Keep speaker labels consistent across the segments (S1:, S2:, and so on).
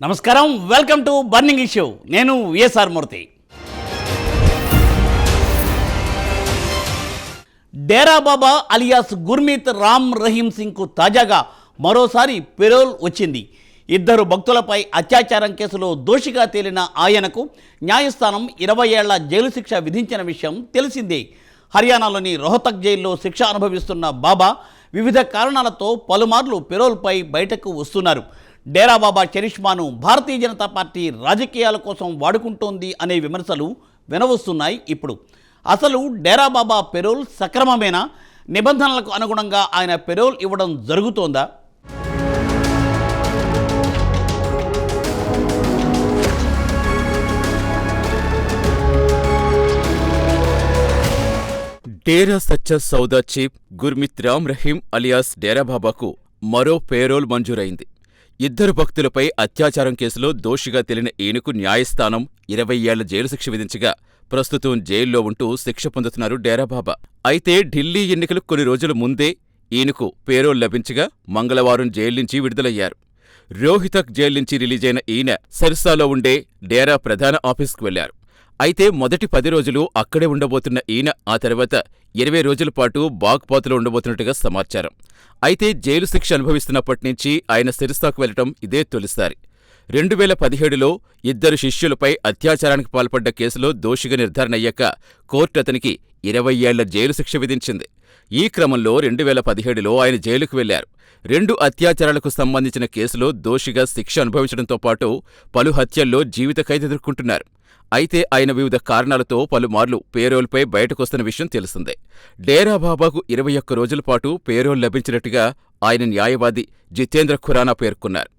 S1: నమస్కారం, welcome to burning issue. నేను VSR మూర్తి. Dera Baba alias Gurmeet Ram Rahim సింగ్కు తాజాగా మరోసారి పెరోల్ వచ్చింది. ఇద్దరు భక్తులపై అత్యాచారం కేసులో దోషిగా తేలిన ఆయనకు న్యాయస్థానం 20 ఏళ్ల జైలు శిక్ష విధించిన విషయం తెలిసిందే. హర్యానాలోని రోహతక్ జైల్లో శిక్ష అనుభవిస్తున్న బాబా వివిధ కారణాలతో పలుమార్లు పెరోల్పై బయటకు వస్తున్నారు. డేరా బాబా చరిష్మాను భారతీయ జనతా పార్టీ రాజకీయాల కోసం వాడుకుంటోంది అనే విమర్శలు వినవస్తున్నాయి. ఇప్పుడు అసలు డేరా బాబా పెరోల్ సక్రమమేనా? నిబంధనలకు అనుగుణంగా ఆయన పెరోల్ ఇవ్వడం జరుగుతోందా?
S2: డేరా సచ్చా సౌదా చీఫ్ గుర్మిత్ రామ్ రహీం అలియాస్ డేరా బాబాకు మరో పేరోల్ మంజూరైంది. ఇద్దరు భక్తులపై అత్యాచారం కేసులో దోషిగా తేలిన ఈయనకు న్యాయస్థానం 20 ఏళ్ల జైలు శిక్ష విధించగా ప్రస్తుతం జైల్లో ఉంటూ శిక్ష పొందుతున్నారు డేరా బాబా. అయితే ఢిల్లీ ఎన్నికలు కొన్ని రోజుల ముందే ఈయనకు పేరోల్ లభించగా మంగళవారం జైలు నుంచి విడుదలయ్యారు. రోహితక్ జైలు నుంచి రిలీజైన ఈయన సిర్సాలో ఉండే డేరా ప్రధాన ఆఫీస్కు వెళ్లారు. అయితే మొదటి 10 రోజులు అక్కడే ఉండబోతున్న ఈయన ఆ తర్వాత 20 రోజుల పాటు బాగ్పాత్లో ఉండబోతున్నట్టుగా సమాచారం. అయితే జైలు శిక్ష అనుభవిస్తున్నప్పటినుంచి ఆయన సిర్సాకు వెళ్లటం ఇదే తొలిసారి. 2017లో ఇద్దరు శిష్యులపై అత్యాచారానికి పాల్పడ్డ కేసులో దోషిగా నిర్ధారణయ్యాక కోర్టు అతనికి 20 ఏళ్ల జైలు శిక్ష విధించింది. ఈ క్రమంలో 2017లో ఆయన జైలుకు వెళ్లారు. 2 అత్యాచారాలకు సంబంధించిన కేసులో దోషిగా శిక్ష అనుభవించడంతో పాటు పలు హత్యల్లో జీవిత ఖైదు ఎదుర్కొంటున్నారు. అయితే ఆయన వివిధ కారణాలతో పలుమార్లు పేరోల్పై బయటకొస్తున్న విషయం తెలిసిందే. డేరా బాబాకు 21 రోజుల పాటు పేరోల్ లభించినట్టుగా ఆయన న్యాయవాది జితేంద్ర ఖురానా పేర్కొన్నారు.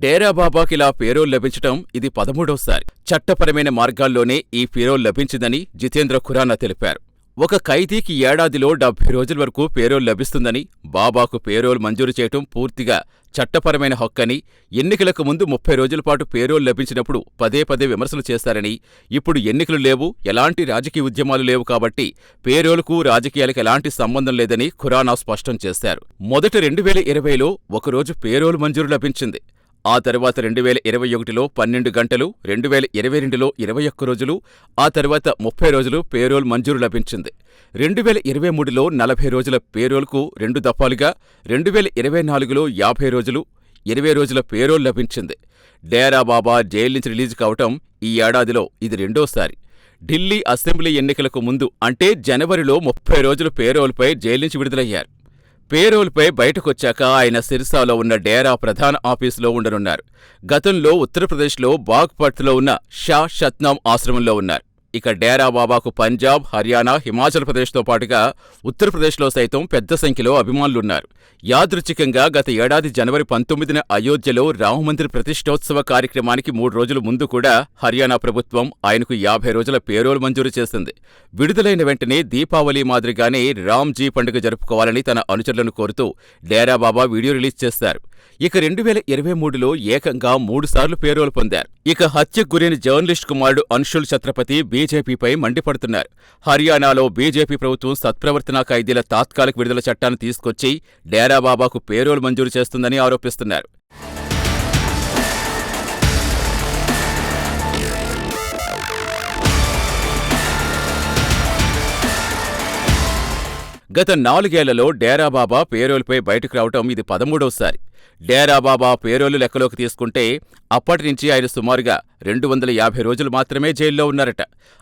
S2: డేరా బాబాకిలా పేరోల్ లభించటం ఇది 13వసారి. చట్టపరమైన మార్గాల్లోనే ఈ పేరోల్ లభించిందని జితేంద్ర ఖురానా తెలిపారు. ఒక ఖైదీకి ఏడాదిలో 70 రోజుల వరకు పేరోల్ లభిస్తుందని, బాబాకు పేరోల్ మంజూరు చేయటం పూర్తిగా చట్టపరమైన హక్కని, ఎన్నికలకు ముందు 30 రోజుల పాటు పేరోల్ లభించినప్పుడు పదే పదే విమర్శలు చేశారని, ఇప్పుడు ఎన్నికలు లేవు, ఎలాంటి రాజకీయ ఉద్యమాలు లేవు కాబట్టి పేరోల్కు రాజకీయాలకు ఎలాంటి సంబంధం లేదని ఖురానా స్పష్టం చేశారు. మొదట 2020లో ఒకరోజు పేరోల్ మంజూరు లభించింది. ఆ తర్వాత 2021లో 12 గంటలు, 2022లో 21 రోజులు, ఆ తర్వాత 30 రోజులు పేరోల్ మంజూరు లభించింది. 2023లో 40 రోజుల పేరోల్కు 2 దఫాలుగా, 2024లో 50 రోజులు, 20 రోజుల పేరోల్ లభించింది. డేరా బాబా జైలు నుంచి రిలీజ్ కావటం ఈ ఏడాదిలో ఇది రెండోసారి. ఢిల్లీ అసెంబ్లీ ఎన్నికలకు ముందు అంటే జనవరిలో 30 రోజుల పేరోల్పై జైలు నుంచి విడుదలయ్యారు. పేరోల్పై బయటకొచ్చాక ఆయన సిర్సాలో ఉన్న డేరా ప్రధాన ఆఫీసులో ఉండనున్నారు. గతంలో ఉత్తరప్రదేశ్లో బాగ్పత్లో ఉన్న షా షత్నాం ఆశ్రమంలో ఉన్నారు. ఇక డేరా బాబాకు పంజాబ్, హర్యానా, హిమాచల్ ప్రదేశ్తో పాటుగా ఉత్తరప్రదేశ్లో సైతం పెద్ద సంఖ్యలో అభిమానులున్నారు. యాదృచ్ఛికంగా గత ఏడాది జనవరి 19న అయోధ్యలో రామమందిర ప్రతిష్టోత్సవ కార్యక్రమానికి 3 రోజుల ముందు కూడా హర్యానా ప్రభుత్వం ఆయనకు 50 రోజుల పేరోల్ మంజూరు చేసింది. విడుదలైన వెంటనే దీపావళి మాదిరిగానే రామ్జీ పండుగ జరుపుకోవాలని తన అనుచరులను కోరుతూ డేరా బాబా వీడియో రిలీజ్ చేశారు. ఇక 2023లో ఏకంగా 3 సార్లు పేరోల్ పొందారు. ఇక హత్యకు గురైన జర్నలిస్ట్ కుమారుడు అన్షుల్ ఛత్రపతి బీజేపీపై మండిపడుతున్నారు. హర్యానాలో బీజేపీ ప్రభుత్వం సత్ప్రవర్తనా ఖైదీల తాత్కాలిక విడుదల చట్టాన్ని తీసుకొచ్చి డేరా బాబాకు పేరోల్ మంజూరు చేస్తుందని ఆరోపిస్తున్నారు. గత 4 ఏళ్లలో డేరా బాబా పేరోల్పై బయటకు రావటం ఇది 13వసారి. డేరా బాబా పేరోలు లెక్కలోకి తీసుకుంటే అప్పటి నుంచి ఆయన సుమారుగా 250 రోజులు మాత్రమే జైల్లో ఉన్నారట.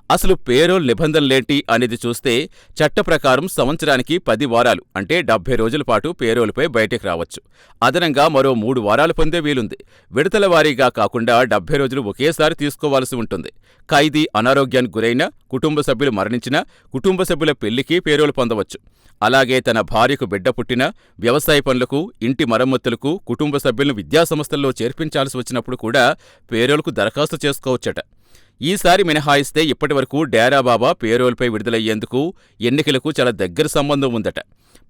S2: అసలు పేరోల్ నిబంధనలేంటి అనేది చూస్తే చట్ట ప్రకారం సంవత్సరానికి 10 వారాలు అంటే 70 రోజుల పాటు పేరోలుపై బయటకు రావచ్చు. అదనంగా మరో 3 వారాలు పొందే వీలుంది. విడతల వారీగా కాకుండా 70 రోజులు ఒకేసారి తీసుకోవాల్సి ఉంటుంది. ఖైదీ అనారోగ్యానికి గురైనా, కుటుంబ సభ్యులు మరణించినా, కుటుంబ సభ్యుల పెళ్లికి పేరోలు పొందవచ్చు. అలాగే తన భార్యకు బిడ్డ పుట్టినా, వ్యవసాయ పనులకు, ఇంటి మరమ్మతులకు కుటుంబ సభ్యులను విద్యాసంస్థల్లో చేర్పించాల్సి వచ్చినప్పుడు కూడా పేరోల్కు దరఖాస్తు చేసుకోవచ్చట. ఈసారి మినహాయిస్తే ఇప్పటివరకు డేరా బాబా పేరోల్పై విడుదలయ్యేందుకు ఎన్నికలకు చాలా దగ్గర సంబంధం ఉందట.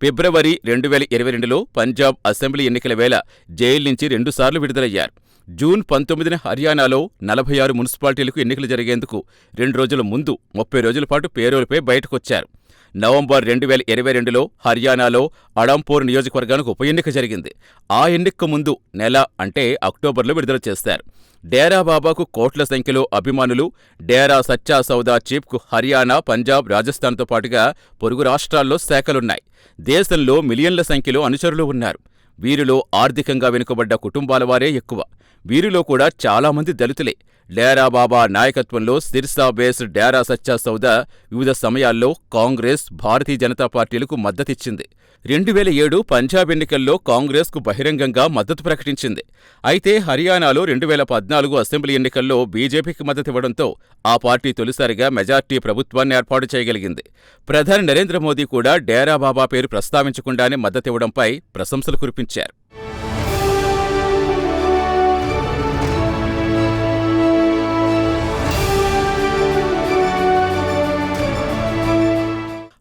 S2: ఫిబ్రవరి 2022లో పంజాబ్ అసెంబ్లీ ఎన్నికల వేళ జైలు నుంచి 2 సార్లు విడుదలయ్యారు. జూన్ 19న హర్యానాలో 46 మున్సిపాలిటీలకు ఎన్నికలు జరిగేందుకు 2 రోజుల ముందు 30 రోజుల పాటు పేరోల్పై బయటకొచ్చారు. నవంబర్ 2022లో హర్యానాలో అడంపూర్ నియోజకవర్గానికి ఉప ఎన్నిక జరిగింది. ఆ ఎన్నిక ముందు నెల అంటే అక్టోబర్లో విడుదల చేశారు. డేరా బాబాకు కోట్ల సంఖ్యలో అభిమానులు, డేరా సచ్చా సౌదా చీఫ్కు హర్యానా, పంజాబ్, రాజస్థాన్తో పాటుగా పొరుగు రాష్ట్రాల్లో శాఖలున్నాయి. దేశంలో మిలియన్ల సంఖ్యలో అనుచరులు ఉన్నారు. వీరిలో ఆర్థికంగా వెనుకబడ్డ కుటుంబాల వారే ఎక్కువ. వీరిలో కూడా చాలామంది దళితులే. డేరా బాబా నాయకత్వంలో సిర్సా బేస్డ్ డేరా సచ్చా సౌదా వివిధ సమయాల్లో కాంగ్రెస్, భారతీయ జనతా పార్టీలకు మద్దతిచ్చింది. 2007 పంజాబ్ ఎన్నికల్లో కాంగ్రెస్కు బహిరంగంగా మద్దతు ప్రకటించింది. అయితే హర్యానాలో 2014 అసెంబ్లీ ఎన్నికల్లో బీజేపీకి మద్దతివ్వడంతో ఆ పార్టీ తొలిసారిగా మెజార్టీ ప్రభుత్వాన్ని ఏర్పాటు చేయగలిగింది. ప్రధాని నరేంద్ర మోదీ కూడా డేరా బాబా పేరు ప్రస్తావించకుండానే మద్దతివ్వడంపై ప్రశంసలు కురిపించారు.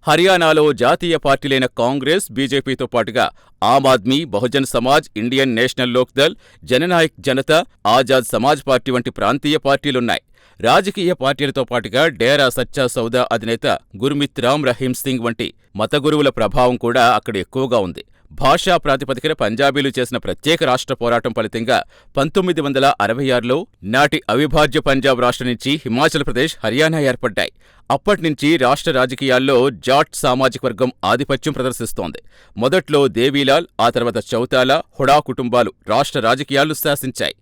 S2: హర్యానాలో జాతీయ పార్టీలైన కాంగ్రెస్, బీజేపీతో పాటుగా ఆమ్ ఆద్మీ, బహుజన్ సమాజ్, ఇండియన్ నేషనల్ లోక్దళ్, జననాయక్ జనతా, ఆజాద్ సమాజ్ పార్టీ వంటి ప్రాంతీయ పార్టీలున్నాయి. రాజకీయ పార్టీలతో పాటుగా డేరా సచ్చా సౌదా అధినేత గుర్మీత్ రామ్ రహీం సింగ్ వంటి మత గురువుల ప్రభావం కూడా అక్కడ ఎక్కువగా ఉంది. భాషా ప్రాతిపదికన పంజాబీలు చేసిన ప్రత్యేక రాష్ట్ర పోరాటం ఫలితంగా 1966లో నాటి అవిభాజ్య పంజాబ్ రాష్ట్రం నుంచి హిమాచల్ ప్రదేశ్, హర్యానా ఏర్పడ్డాయి. అప్పట్నుంచి రాష్ట్ర రాజకీయాల్లో జాట్ సామాజిక వర్గం ఆధిపత్యం ప్రదర్శిస్తోంది. మొదట్లో దేవీలాల్, ఆ తర్వాత చౌతాలా, హుడా కుటుంబాలు రాష్ట్ర రాజకీయాలు శాసించాయి.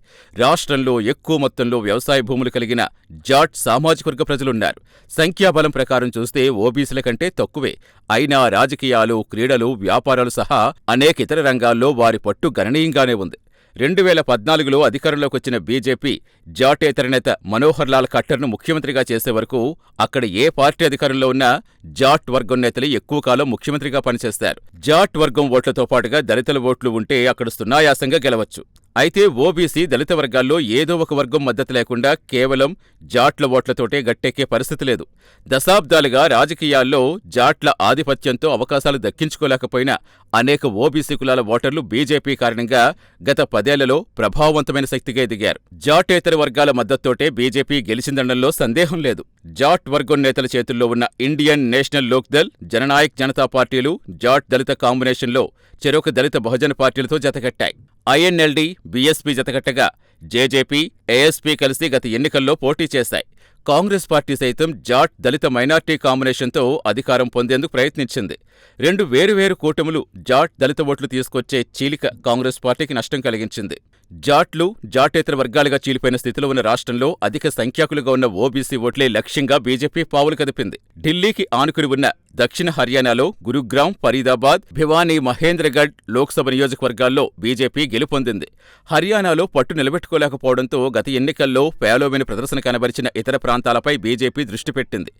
S2: రాష్ట్రంలో ఎక్కువ మొత్తంలో వ్యవసాయ భూములు కలిగిన జాట్ సామాజిక వర్గ ప్రజలున్నారు. సంఖ్యాబలం ప్రకారం చూస్తే ఓబీసీల కంటే తక్కువే. అయినా రాజకీయాలు, క్రీడలు, వ్యాపారాలు సహా అనేక ఇతర రంగాల్లో వారి పట్టు గణనీయంగానే ఉంది. 2014లో అధికారంలోకొచ్చిన బీజేపీ జాటేతర నేత మనోహర్ లాల్ ఖట్టర్ను ముఖ్యమంత్రిగా చేసే వరకు అక్కడ ఏ పార్టీ అధికారంలో ఉన్నా జాట్ వర్గం నేతలు ఎక్కువ కాలం ముఖ్యమంత్రిగా పనిచేస్తారు. జాట్ వర్గం ఓట్లతో పాటుగా దళితుల ఓట్లు ఉంటే అక్కడ సునాయాసంగా గెలవచ్చు. అయితే ఓబీసీ, దళిత వర్గాల్లో ఏదో ఒక వర్గం మద్దతు లేకుండా కేవలం జాట్ల ఓట్లతోటే గట్టెక్కే పరిస్థితి లేదు. దశాబ్దాలుగా రాజకీయాల్లో జాట్ల ఆధిపత్యంతో అవకాశాలు దక్కించుకోలేకపోయినా అనేక ఓబీసీ కులాల ఓటర్లు బీజేపీ కారణంగా గత 10 ఏళ్లలో ప్రభావవంతమైన శక్తిగా ఎదిగారు. జాటేతర వర్గాల మద్దతుతోటే బీజేపీ గెలిచిందనడంలో సందేహం లేదు. జాట్ వర్గం నేతల చేతుల్లో ఉన్న ఇండియన్ నేషనల్ లోక్దళ్, జననాయక్ జనతా పార్టీలు జాట్ దళిత కాంబినేషన్లో చెరొక దళిత బహుజన పార్టీలతో జతకట్టాయి. ఐఎన్ఎల్డీ, బీఎస్పీ జతకట్టగా జేజేపీ, ఏఎస్పీ కలిసి గత ఎన్నికల్లో పోటీ చేశాయి. కాంగ్రెస్ పార్టీ సైతం జాట్ దళిత మైనార్టీ కాంబినేషన్తో అధికారం పొందేందుకు ప్రయత్నించింది. 2 వేరువేరు కూటములు జాట్ దళిత ఓట్లు తీసుకొచ్చే చీలిక కాంగ్రెస్ పార్టీకి నష్టం కలిగించింది. జాట్లు, జాటేతర వర్గాలుగా చీలిపోయిన స్థితిలో ఉన్న రాష్ట్రంలో అధిక సంఖ్యాకులుగా ఉన్న ఓబీసీ ఓట్లే లక్ష్యంగా బీజేపీ పావులు కదిపింది. ఢిల్లీకి ఆనుకుని ఉన్న దక్షిణ హర్యానాలో గురుగ్రామ్, ఫరీదాబాద్, భివానీ, మహేంద్రగఢ్ లోక్సభ నియోజకవర్గాల్లో బీజేపీ గెలుపొందింది. హర్యానాలో పట్టు నిలబెట్టుకోలేకపోవడంతో గత ఎన్నికల్లో పేలవమైన ప్రదర్శన కనబరిచిన ఇతర ప్రాంతాలపై బీజేపీ దృష్టి పెట్టింది.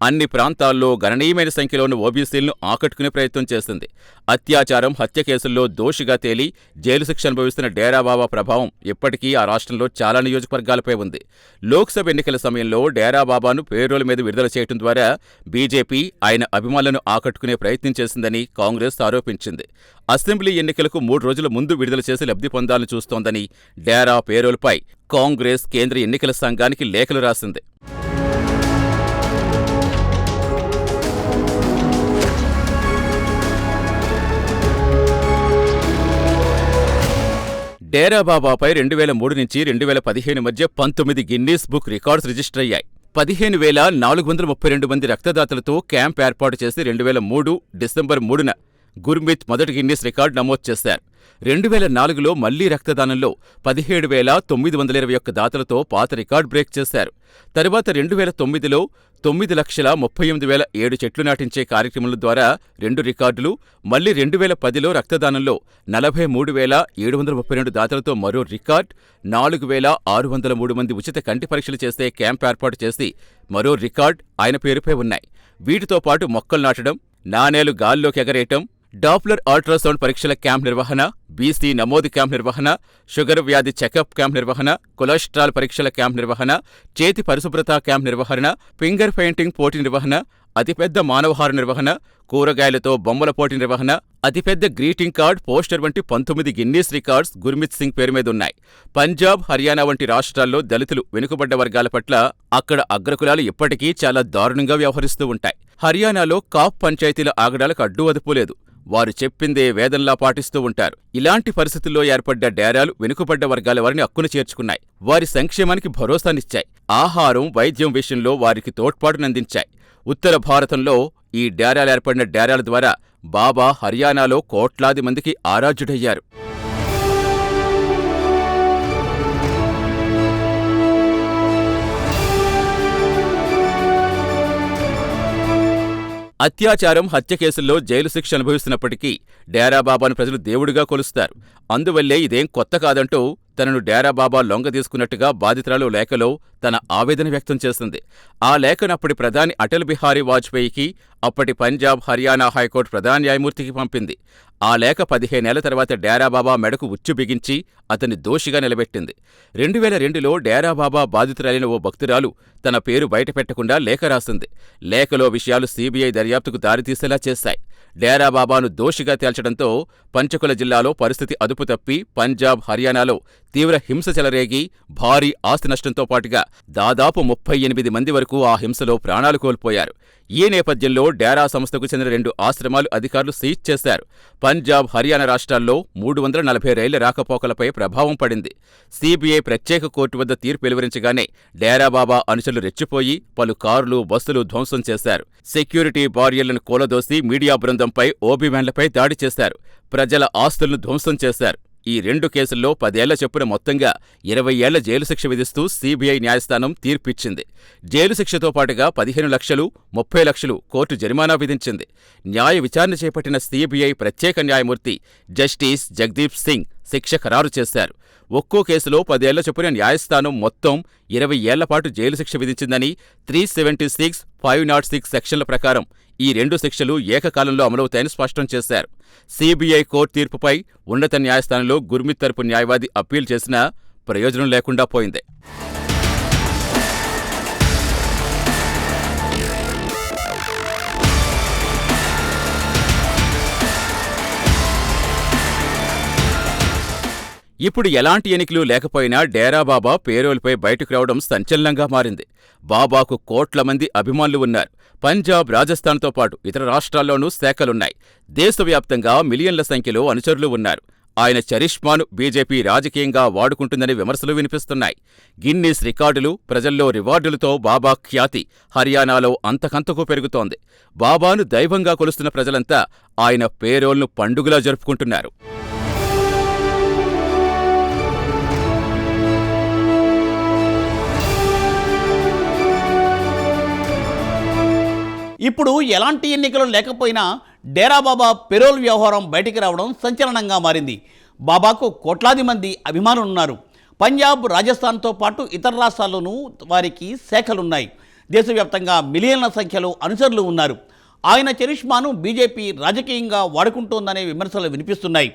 S2: అన్ని ప్రాంతాల్లో గణనీయమైన సంఖ్యలో ఉన్న ఓబీసీలను ఆకట్టుకునే ప్రయత్నం చేసింది. అత్యాచారం, హత్య కేసుల్లో దోషిగా తేలి జైలు శిక్ష అనుభవిస్తున్న డేరా బాబా ప్రభావం ఇప్పటికీ ఆ రాష్ట్రంలో చాలా నియోజకవర్గాలపై ఉంది. లోక్సభ ఎన్నికల సమయంలో డేరా బాబాను పేరోల్ మీద విడుదల చేయడం ద్వారా బీజేపీ ఆయన అభిమానులను ఆకట్టుకునే ప్రయత్నం చేసిందని కాంగ్రెస్ ఆరోపించింది. అసెంబ్లీ ఎన్నికలకు 3 రోజుల ముందు విడుదల చేసి లబ్ధి పొందాలని చూస్తోందని డేరా పేరోల్పై కాంగ్రెస్ కేంద్ర ఎన్నికల సంఘానికి లేఖలు రాసింది. డేరా బాబాపై 2003 నుంచి 2015 మధ్య 19 గిన్నీస్ బుక్ రికార్డ్స్ రిజిస్టర్ అయ్యాయి. 15,432 మంది రక్తదాతలతో క్యాంప్ ఏర్పాటు చేసి 2003 డిసెంబర్ 3న గుర్మీత్ మొదటి గిన్నీస్ రికార్డు నమోదు చేశారు. 2004లో మళ్లీ రక్తదానంలో 17,921 దాతలతో పాత రికార్డు బ్రేక్ చేశారు. తరువాత 2009లో 9,38,007 చెట్లు నాటించే కార్యక్రమాల ద్వారా 2 రికార్డులు, మళ్లీ 2010లో రక్తదానంలో 43,732 దాతలతో మరో రికార్డు, 4,603 మంది ఉచిత కంటి పరీక్షలు చేసే క్యాంప్ ఏర్పాటు చేసి మరో రికార్డు ఆయన పేరుపై ఉన్నాయి. వీటితో పాటు మొక్కలు నాటడం, నాణేలు గాల్లోకి ఎగరేయటం, డాప్లర్ అల్ట్రాసౌండ్ పరీక్షల క్యాంప్ నిర్వహణ, బీసీ నమోదు క్యాంప్ నిర్వహణ, షుగర్ వ్యాధి చెకప్ క్యాంప్ నిర్వహణ, కొలెస్ట్రాల్ పరీక్షల క్యాంప్ నిర్వహణ, చేతి పరిశుభ్రత క్యాంప్ నిర్వహణ, ఫింగర్ పెయింటింగ్ పోటీ నిర్వహణ, అతిపెద్ద మానవహార నిర్వహణ, కూరగాయలతో బొమ్మల పోటీ నిర్వహణ, అతిపెద్ద గ్రీటింగ్ కార్డ్, పోస్టర్ వంటి 19 గిన్నీస్ రికార్డ్స్ గుర్మిత్ సింగ్ పేరు మీదున్నాయి. పంజాబ్, హర్యానా వంటి రాష్ట్రాల్లో దళితులు, వెనుకబడ్డ వర్గాల పట్ల అక్కడ అగ్రకులాలు ఇప్పటికీ చాలా దారుణంగా వ్యవహరిస్తూ ఉంటాయి. హర్యానాలో కాప్ పంచాయతీల ఆగడాలకు అడ్డు అదుపు లేదు. వారు చెప్పిందే వేదంలా పాటిస్తూ ఉంటారు. ఇలాంటి పరిస్థితుల్లో ఏర్పడ్డ డేరాలు వెనుకబడ్డ వర్గాల వారిని అక్కున చేర్చుకున్నాయి. వారి సంక్షేమానికి భరోసానిచ్చాయి. ఆహారం, వైద్యం విషయంలో వారికి తోడ్పాటునందించాయి. ఉత్తర భారతంలో ఈ ఏర్పడిన డేరాల ద్వారా బాబా హర్యానాలో కోట్లాది మందికి ఆరాధ్యుడయ్యారు. అత్యాచారం, హత్య కేసుల్లో జైలు శిక్ష అనుభవిస్తున్నప్పటికీ డేరా బాబాను ప్రజలు దేవుడిగా కొలుస్తారు. అందువల్లే ఇదేం కొత్త కాదంటూ తనను డేరా బాబా లొంగ తీసుకున్నట్టుగా బాధితురాలు లేఖలో తన ఆవేదన వ్యక్తం చేసింది. ఆ లేఖను అప్పటి ప్రధాని అటల్ బిహారీ వాజ్పేయికి, అప్పటి పంజాబ్, హర్యానా హైకోర్టు ప్రధాన న్యాయమూర్తికి పంపింది. ఆ లేఖ 15 ఏళ్ల తర్వాత డేరా బాబా మెడకు ఉచ్చు బిగించి అతన్ని దోషిగా నిలబెట్టింది. 2002లో డేరా బాబా బాధితురాలైన ఓ భక్తురాలు తన పేరు బయటపెట్టకుండా లేఖ రాసింది. లేఖలో విషయాలు సీబీఐ దర్యాప్తుకు దారితీసేలా చేశాయి. డేరా బాబాను దోషిగా తేల్చడంతో పంచకుల జిల్లాలో పరిస్థితి అదుపు తప్పి పంజాబ్, హర్యానాలో తీవ్ర హింస చెలరేగి భారీ ఆస్తి నష్టంతో పాటుగా దాదాపు 38 మంది వరకు ఆ హింసలో ప్రాణాలు కోల్పోయారు. ఈ నేపథ్యంలో డేరా సంస్థకు చెందిన 2 ఆశ్రమాలు అధికారులు సీజ్ చేశారు. పంజాబ్, హర్యానా రాష్ట్రాల్లో 340 రైళ్ల రాకపోకలపై ప్రభావం పడింది. సీబీఐ ప్రత్యేక కోర్టు వద్ద తీర్పు వెలువరించగానే డేరా బాబా అనుచరులు రెచ్చిపోయి పలు కార్లు, బస్సులు ధ్వంసం చేశారు. సెక్యూరిటీ బారియర్లను కూలదోసి మీడియా బృందంపై, ఓబీ వ్యాన్లపై దాడి చేశారు. ప్రజల ఆస్తులను ధ్వంసం చేశారు. ఈ 2 కేసుల్లో 10 ఏళ్ల చొప్పున మొత్తంగా 20 ఏళ్ల జైలు శిక్ష విధిస్తూ సీబీఐ న్యాయస్థానం తీర్పిచ్చింది. జైలు శిక్షతో పాటుగా 15 లక్షలు, 30 లక్షలు కోర్టు జరిమానా విధించింది. న్యాయ విచారణ చేపట్టిన సీబీఐ ప్రత్యేక న్యాయమూర్తి జస్టిస్ జగదీప్ సింగ్ శిక్ష ఖరారు చేశారు. ఒక్కో కేసులో 10 ఏళ్ల చొప్పున న్యాయస్థానం మొత్తం 20 ఏళ్లపాటు జైలు శిక్ష విధించిందని 376, 506 సెక్షన్ల ప్రకారం ఈ 2 శిక్షలు ఏకకాలంలో అమలవుతాయని స్పష్టం చేశారు. సీబీఐ కోర్టు తీర్పుపై ఉన్నత న్యాయస్థానంలో గుర్మిత్ తరపు న్యాయవాది అప్పీల్ చేసినా ప్రయోజనం లేకుండా పోయింది. ఇప్పుడు ఎలాంటి ఎన్నికలు లేకపోయినా డేరా బాబా పేరోల్పై బయటకు రావడం సంచలనంగా మారింది. బాబాకు కోట్ల మంది అభిమానులు ఉన్నారు. పంజాబ్, రాజస్థాన్తో పాటు ఇతర రాష్ట్రాల్లోనూ శాఖలున్నాయి. దేశవ్యాప్తంగా మిలియన్ల సంఖ్యలో అనుచరులు ఉన్నారు. ఆయన చరిష్మాను బీజేపీ రాజకీయంగా వాడుకుంటుందనే విమర్శలు వినిపిస్తున్నాయి. గిన్నీస్ రికార్డులు, ప్రజల్లో రివార్డులతో బాబా ఖ్యాతి హర్యానాలో అంతకంతకు పెరుగుతోంది. బాబాను దైవంగా కొలుస్తున్న ప్రజలంతా ఆయన పేరోల్ను పండుగలా జరుపుకుంటున్నారు.
S1: ఇప్పుడు ఎలాంటి ఎన్నికలు లేకపోయినా డేరా బాబా పెరోల్ వ్యవహారం బయటికి రావడం సంచలనంగా మారింది. బాబాకు కోట్లాది మంది అభిమానులు ఉన్నారు. పంజాబ్, రాజస్థాన్తో పాటు ఇతర రాష్ట్రాల్లోనూ వారికి శాఖలున్నాయి. దేశవ్యాప్తంగా మిలియన్ల సంఖ్యలో అనుచరులు ఉన్నారు. ఆయన చరిష్మాను బీజేపీ రాజకీయంగా వాడుకుంటోందనే విమర్శలు వినిపిస్తున్నాయి.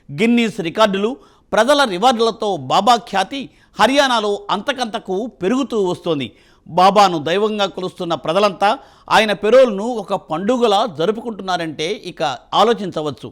S1: గిన్నీస్ రికార్డులు, ప్రజల రివార్డులతో బాబా ఖ్యాతి హర్యానాలో అంతకంతకు పెరుగుతూ వస్తోంది. బాబాను దైవంగా కొలుస్తున్న ప్రజలంతా ఆయన పెరోల్ను ఒక పండుగలా జరుపుకుంటున్నారంటే ఇక ఆలోచించవచ్చు.